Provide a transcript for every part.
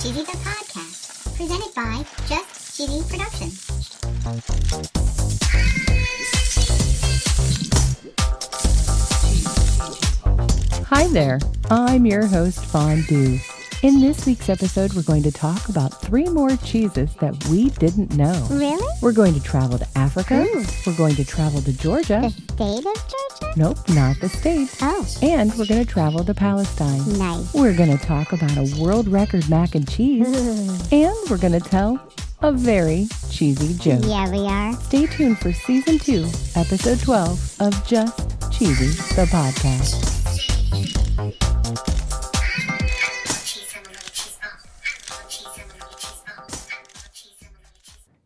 Cheesy the Podcast, presented by Just Cheesy Productions. Hi there, I'm your host Fondue. In this week's episode, we're going to talk about 3 more cheeses that we didn't know. Really? We're going to travel to Africa. Ooh. We're going to travel to Georgia. The state of Georgia? Nope, not the state. Oh. And we're going to travel to Palestine. Nice. We're going to talk about a world record mac and cheese. And we're going to tell a very cheesy joke. Yeah, we are. Stay tuned for Season 2, Episode 12 of Just Cheesy, the podcast.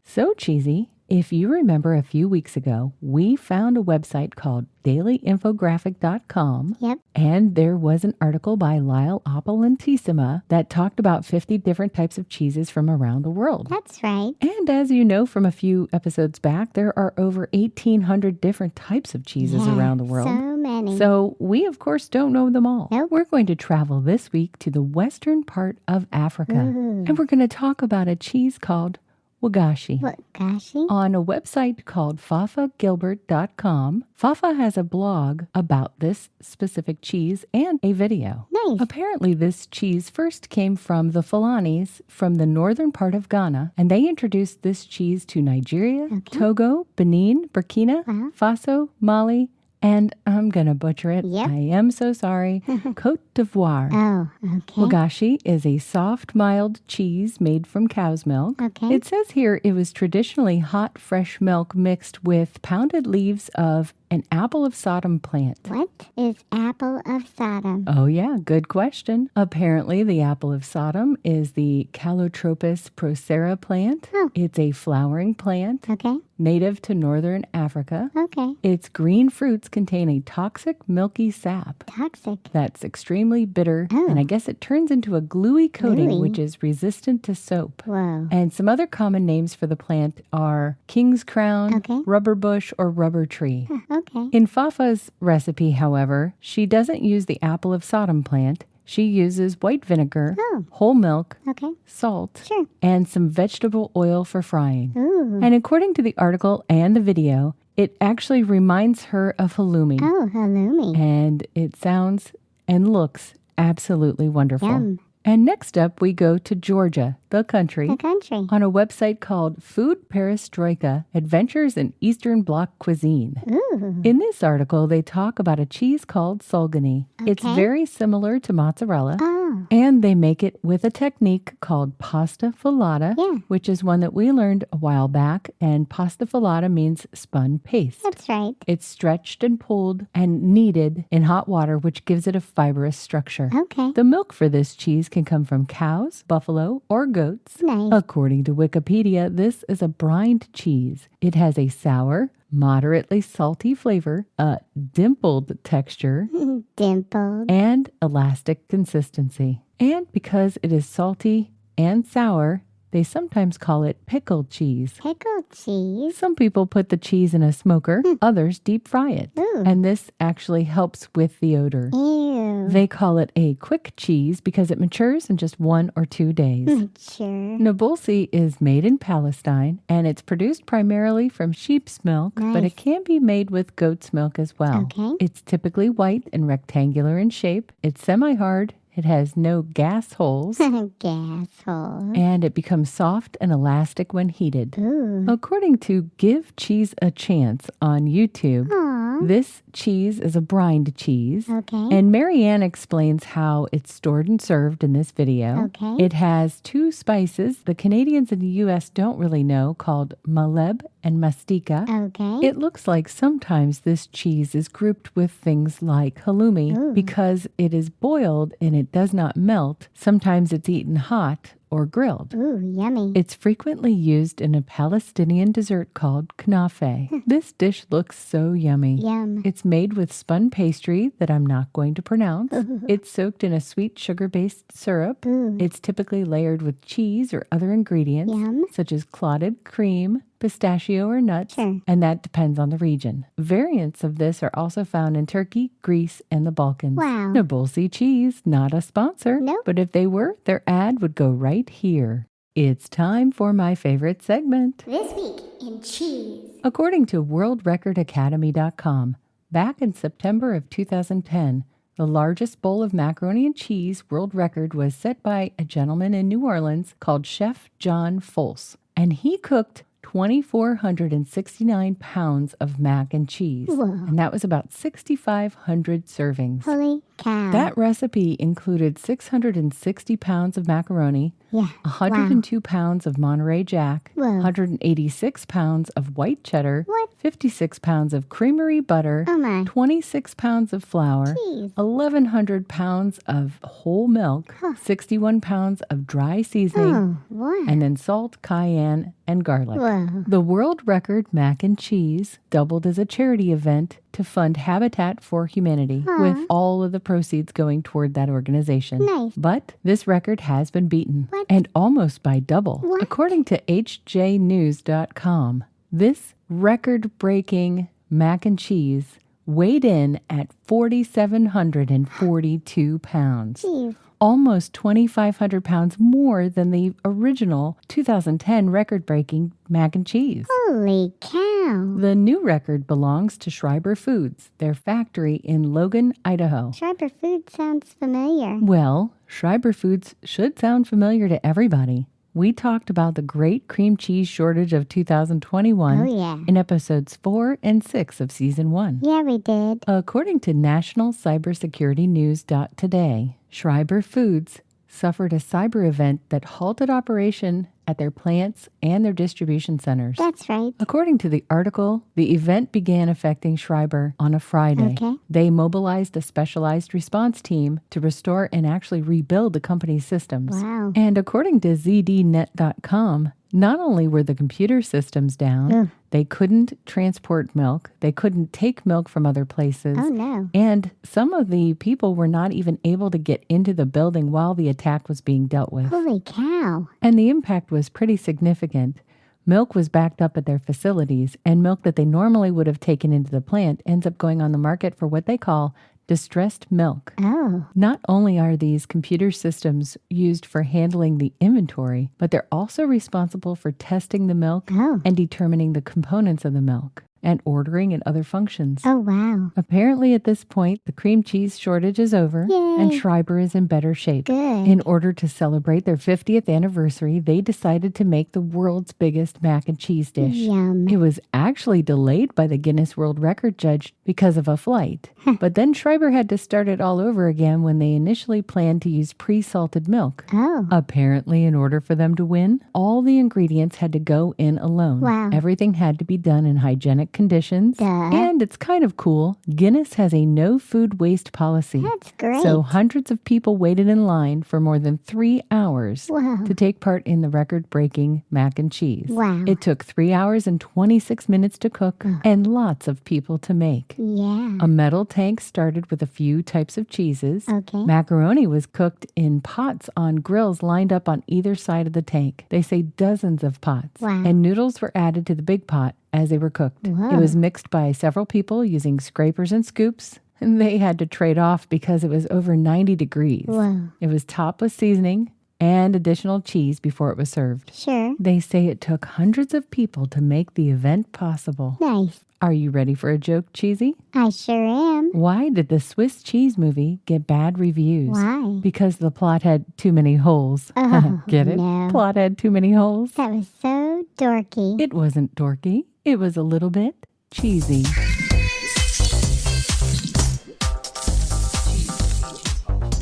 So cheesy, if you remember a few weeks ago, we found a website called dailyinfographic.com. Yep. And there was an article by Lyle Opulentissima that talked about 50 different types of cheeses from around the world. That's right. And as you know from a few episodes back, there are over 1,800 different types of cheeses around the world. So many. So we, of course, don't know them all. Nope. We're going to travel this week to the western part of Africa. Ooh. And we're going to talk about a cheese called Wagasi. Wagasi? On a website called fafagilbert.com, Fafa has a blog about this specific cheese and a video. Nice. Apparently, this cheese first came from the Fulanis from the northern part of Ghana, and they introduced this cheese to Nigeria, Togo, Benin, Burkina Faso, Mali, and I'm going to butcher it. Yep. I am so sorry. Côte d'Ivoire. Oh, okay. Wagasi is a soft, mild cheese made from cow's milk. Okay. It says here it was traditionally hot, fresh milk mixed with pounded leaves of an apple of Sodom plant. What is apple of Sodom? Oh yeah, good question. Apparently the apple of Sodom is the Calotropis procera plant. Oh. It's a flowering plant Okay. native to northern Africa. Okay. Its green fruits contain a toxic, milky sap Toxic. that's extremely bitter, Oh. and I guess it turns into a gluey coating, Gluey. which is resistant to soap. Whoa. And some other common names for the plant are king's crown, Okay. rubber bush, or rubber tree. Okay. In Fafa's recipe, however, she doesn't use the apple of Sodom plant. She uses white vinegar, Oh. whole milk, Okay. salt, Sure. and some vegetable oil for frying. Ooh. And according to the article and the video, it actually reminds her of halloumi. Oh, halloumi. And it sounds and looks absolutely wonderful. Yum. And next up, we go to Georgia, the country, The country. on a website called Food Perestroika, Adventures in Eastern Bloc Cuisine. Ooh. In this article, they talk about a cheese called Sulguni. It's Okay. very similar to mozzarella. Oh. And they make it with a technique called pasta filata, Yeah. which is one that we learned a while back. And pasta filata means spun paste. That's right. It's stretched and pulled and kneaded in hot water, which gives it a fibrous structure. Okay. The milk for this cheese can come from cows, buffalo, or goats. Nice. According to Wikipedia, this is a brined cheese. It has a sour, moderately salty flavor, a dimpled texture, Dimpled. and elastic consistency. And because it is salty and sour, they sometimes call it pickled cheese. Pickled cheese. Some people put the cheese in a smoker, others deep fry it. Ooh. And this actually helps with the odor. Ew. They call it a quick cheese because it matures in just 1 or 2 days. Sure. Nabulsi is made in Palestine, and it's produced primarily from sheep's milk, but Nice. it can be made with goat's milk as well. Okay. It's typically white and rectangular in shape. It's semi-hard. It has no gas holes, Gas hole. and it becomes soft and elastic when heated. Ooh. According to Give Cheese a Chance on YouTube, Aw. this cheese is a brined cheese. Okay. And Marianne explains how it's stored and served in this video. Okay. It has 2 spices the Canadians in the U.S. don't really know, called maleb and mastika. Okay. It looks like sometimes this cheese is grouped with things like halloumi Ooh. because it is boiled and it does not melt. Sometimes it's eaten hot or grilled. Ooh, yummy. It's frequently used in a Palestinian dessert called knafe. This dish looks so yummy. Yum. It's made with spun pastry that I'm not going to pronounce. It's soaked in a sweet sugar-based syrup. Ooh. It's typically layered with cheese or other ingredients, Yum. such as clotted cream, pistachio, or nuts, Sure. and that depends on the region. Variants of this are also found in Turkey, Greece, and the Balkans. Wow. Nabulsi Cheese, not a sponsor, Nope. but if they were, their ad would go right here. It's time for my favorite segment. This week in cheese. According to WorldRecordAcademy.com, back in September of 2010, the largest bowl of macaroni and cheese world record was set by a gentleman in New Orleans called Chef John Folse, and he cooked 2,469 pounds of mac and cheese. Whoa. And that was about 6,500 servings. Holy cow. That recipe included 660 pounds of macaroni, Yeah. 102 pounds of Monterey Jack, Whoa. 186 pounds of white cheddar, What? 56 pounds of creamery butter, Oh my. 26 pounds of flour, Jeez. 1,100 pounds of whole milk, 61 pounds of dry seasoning, Oh, what? and then salt, cayenne, and garlic. Whoa. The world record mac and cheese doubled as a charity event to fund Habitat for Humanity, with all of the proceeds going toward that organization. Nice. But this record has been beaten, What? and almost by double. What? According to HJnews.com, this record-breaking mac and cheese weighed in at 4,742 pounds. Jeez. Almost 2,500 pounds more than the original 2010 record-breaking mac and cheese. Holy cow. The new record belongs to Schreiber Foods, their factory in Logan, Idaho. Schreiber Food sounds familiar. Well, Schreiber Foods should sound familiar to everybody. We talked about the great cream cheese shortage of 2021 Oh, yeah. in episodes 4 and 6 of Season 1. Yeah, we did. According to National Cybersecurity News.today, Schreiber Foods suffered a cyber event that halted operation at their plants and their distribution centers. That's right. According to the article, the event began affecting Schreiber on a Friday. Okay. They mobilized a specialized response team to restore and actually rebuild the company's systems. Wow. And according to ZDNet.com, not only were the computer systems down, Ugh. they couldn't transport milk, they couldn't take milk from other places, Oh, no. and some of the people were not even able to get into the building while the attack was being dealt with. Holy cow. And the impact was pretty significant. Milk was backed up at their facilities, and milk that they normally would have taken into the plant ends up going on the market for what they call distressed milk. Oh. Not only are these computer systems used for handling the inventory, but they're also responsible for testing the milk Oh. and determining the components of the milk and ordering and other functions. Oh, wow. Apparently at this point, the cream cheese shortage is over and Yay. Schreiber is in better shape. Good. In order to celebrate their 50th anniversary, they decided to make the world's biggest mac and cheese dish. Yum. It was actually delayed by the Guinness World Record judge because of a flight. But then Schreiber had to start it all over again when they initially planned to use pre-salted milk. Oh. Apparently, in order for them to win, all the ingredients had to go in alone. Wow. Everything had to be done in hygienic conditions. Duh. And it's kind of cool. Guinness has a no food waste policy. That's great. So hundreds of people waited in line for more than 3 hours Wow. to take part in the record-breaking mac and cheese. Wow. It took 3 hours and 26 minutes to cook and lots of people to make. Yeah. A metal tank started with a few types of cheeses. Okay. Macaroni was cooked in pots on grills lined up on either side of the tank. They say dozens of pots. Wow. And noodles were added to the big pot as they were cooked. Whoa. It was mixed by several people using scrapers and scoops. And they had to trade off because it was over 90 degrees. Whoa. It was topped with seasoning and additional cheese before it was served. Sure. They say it took hundreds of people to make the event possible. Nice. Are you ready for a joke, Cheesy? I sure am. Why did the Swiss cheese movie get bad reviews? Why? Because the plot had too many holes. Oh, Get it? no. Plot had too many holes. That was so dorky. It wasn't dorky. It was a little bit cheesy.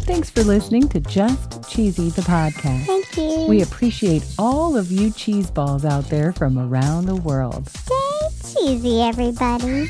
Thanks for listening to Just Cheesy, the podcast. Thank you. We appreciate all of you cheese balls out there from around the world. Stay cheesy, everybody.